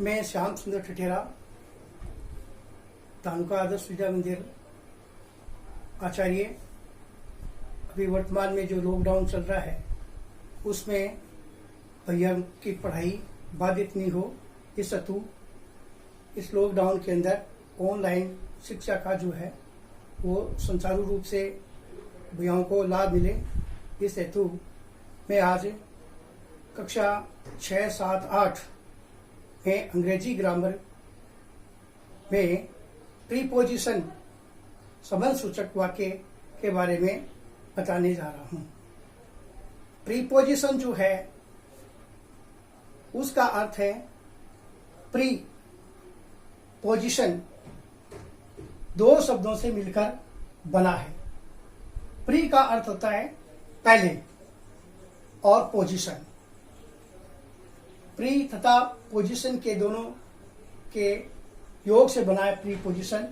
मैं श्याम सुंदर ठठेरा, तालुका आदर्श विद्या मंदिर आचार्य। अभी वर्तमान में जो लॉकडाउन चल रहा है उसमें भैया की पढ़ाई बाधित नहीं हो इस हेतु इस लॉकडाउन के अंदर ऑनलाइन शिक्षा का जो है वो सुचारू रूप से भैयाओं को लाभ मिले, इस हेतु मैं आज कक्षा 6, 7, 8 में अंग्रेजी ग्रामर में प्रीपोजिशन संबंध सूचक वाक्य के बारे में बताने जा रहा हूं। प्रीपोजिशन जो है उसका अर्थ है प्री पोजिशन, दो शब्दों से मिलकर बना है। प्री का अर्थ होता है पहले और पोजिशन। प्री तथा पोजिशन के दोनों के योग से बना है प्रीपोजिशन,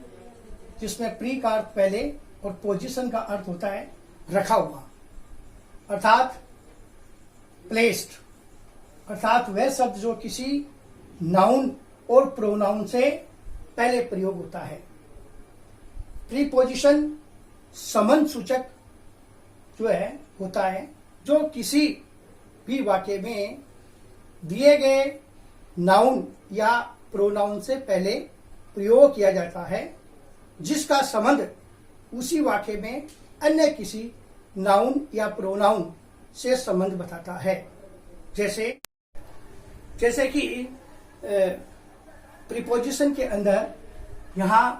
जिसमें प्री का अर्थ पहले और पोजिशन का अर्थ होता है रखा हुआ, अर्थात प्लेस्ड, अर्थात वह शब्द जो किसी नाउन और प्रोनाउन से पहले प्रयोग होता है। प्रीपोजिशन संबंध सूचक जो है होता है जो किसी भी वाक्य में दिए गए नाउन या प्रोनाउन से पहले प्रयोग किया जाता है, जिसका संबंध उसी वाक्य में अन्य किसी नाउन या प्रोनाउन से संबंध बताता है। जैसे कि प्रीपोजिशन के अंदर यहां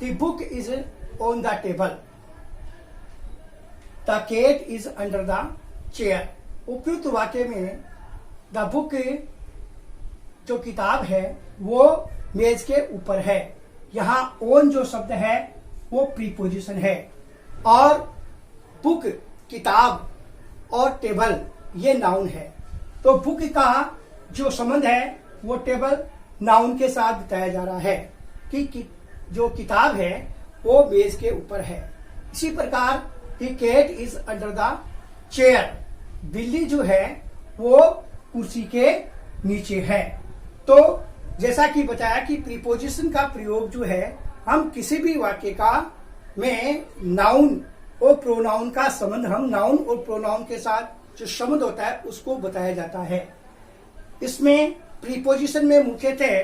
the book is on the table, the cat is under the chair. उपयुक्त वाक्य में द बुक जो किताब है वो मेज के ऊपर है, यहाँ ओन जो शब्द है वो प्रीपोजिशन है, और बुक कि और टेबल ये नाउन है। तो बुक का जो संबंध है वो टेबल नाउन के साथ बताया जा रहा है कि जो किताब है वो मेज के ऊपर है। इसी प्रकार the cat is under the chair, बिल्ली जो है वो कुर्सी के नीचे है। तो जैसा कि बताया कि प्रीपोजिशन का प्रयोग जो है हम किसी भी वाक्य का में नाउन और प्रोनाउन का संबंध, हम नाउन और प्रोनाउन के साथ जो संबंध होता है उसको बताया जाता है। इसमें प्रीपोजिशन में मुख्यतः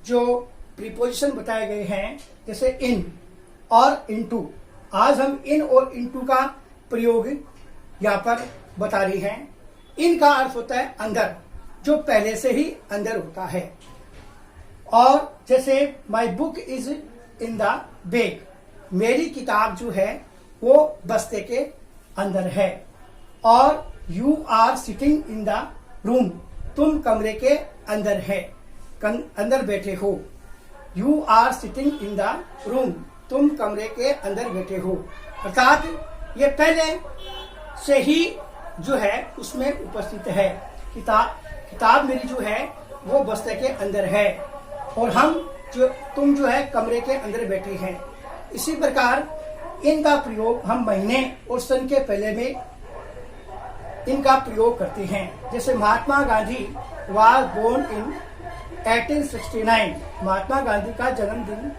जो प्रीपोजिशन बताए गए हैं जैसे इन और इनटू, आज हम इन और इनटू का प्रयोग यहाँ पर बता रहे हैं। इन का अर्थ होता है अंदर, जो पहले से ही अंदर होता है। और जैसे my book is in the bag, मेरी किताब जो है वो बस्ते के अंदर है। और you are sitting in the room, तुम कमरे के अंदर है, अंदर बैठे हो। You are sitting in the room, तुम कमरे के अंदर बैठे हो, अर्थात ये पहले से ही जो है उसमें उपस्थित है। किताब मेरी जो है वो बस्ते के अंदर है, और तुम जो है कमरे के अंदर बैठे हैं। इसी प्रकार इनका प्रयोग हम महीने और सन के पहले में इनका प्रयोग करते हैं। जैसे Mahatma Gandhi was born in 1869, Mahatma Gandhi का जन्मदिन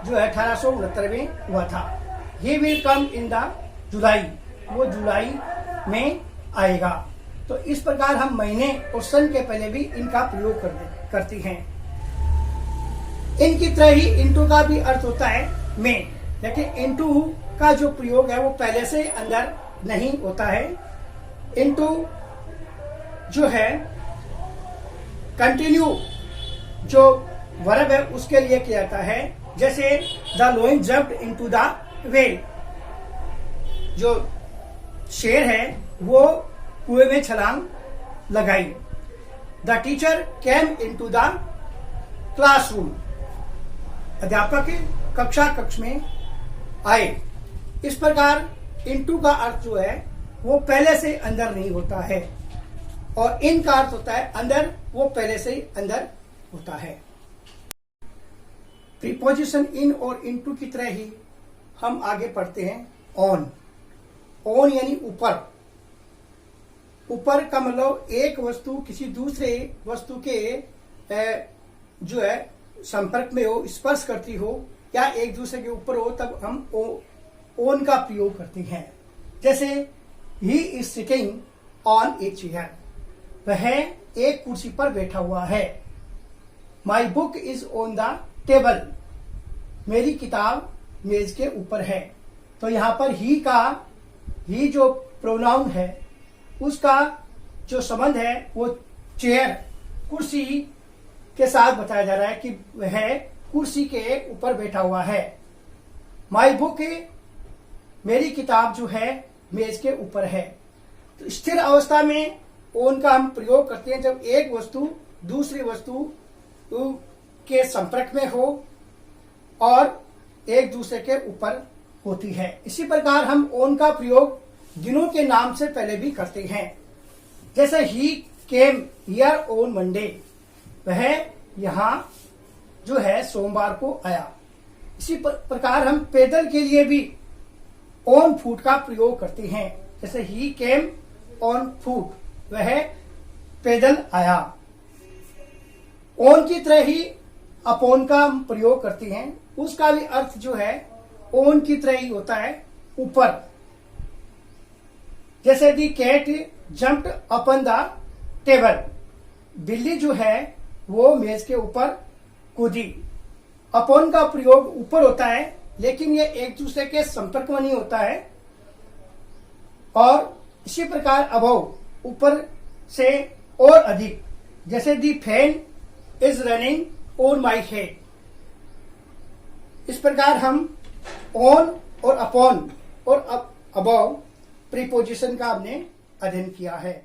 जो है 1869 में हुआ था। He will come in the जुलाई, वो जुलाई में आएगा। तो इस प्रकार हम महीने और सन के पहले भी इनका प्रयोग करते हैं। इनकी तरह ही इनटू का भी अर्थ होता है में, लेकिन इनटू का जो प्रयोग है वो पहले से अंदर नहीं होता है। इनटू जो है कंटिन्यू जो वर्ब है उसके लिए किया जाता है। जैसे the lion jumped into the well, जो शेर है वो कुएं में छलांग लगाई। The teacher came into the classroom, अध्यापक कक्ष में आए। इस प्रकार इनटू का अर्थ जो है वो पहले से अंदर नहीं होता है, और इन का अर्थ होता है अंदर, वो पहले से ही अंदर होता है। प्रीपोजिशन इन और इनटू की तरह ही हम आगे पढ़ते हैं ऑन। ऑन यानी ऊपर, ऊपर का मतलब एक वस्तु किसी दूसरे वस्तु के जो है संपर्क में हो, स्पर्श करती हो या एक दूसरे के ऊपर हो, तब हम ओन का प्रयोग करते हैं। जैसे he is sitting on a chair, वह एक कुर्सी पर बैठा हुआ है। My book is on the table, मेरी किताब मेज के ऊपर है। तो यहाँ पर ही जो प्रोनाउन है उसका जो संबंध है वो चेयर, कुर्सी के साथ बताया जा रहा है कि वह कुर्सी के ऊपर बैठा हुआ है। माई बुक, मेरी किताब जो है मेज के ऊपर है। तो स्थिर अवस्था में ओन का हम प्रयोग करते हैं जब एक वस्तु दूसरी वस्तु के संपर्क में हो और एक दूसरे के ऊपर होती है। इसी प्रकार हम ओन का प्रयोग दिनों के नाम से पहले भी करते हैं। जैसे ही केम हियर ऑन मंडे, वह यहाँ जो है सोमवार को आया। इसी प्रकार हम पैदल के लिए भी ऑन फुट का प्रयोग करते हैं। जैसे ही केम ऑन फुट, वह पैदल आया। ऑन की तरह ही अपॉन का हम प्रयोग करते हैं, उसका भी अर्थ जो है ऑन की तरह ही होता है, ऊपर। जैसे the cat jumped upon the table, बिल्ली जो है वो मेज के ऊपर कूदी। अपॉन का प्रयोग ऊपर होता है, लेकिन ये एक दूसरे के संपर्क में नहीं होता है। और इसी प्रकार अबव, ऊपर से और अधिक। जैसे the fan is running on my head. इस प्रकार हम ऑन और अपॉन और अबव प्रीपोजिशन का हमने अध्ययन किया है।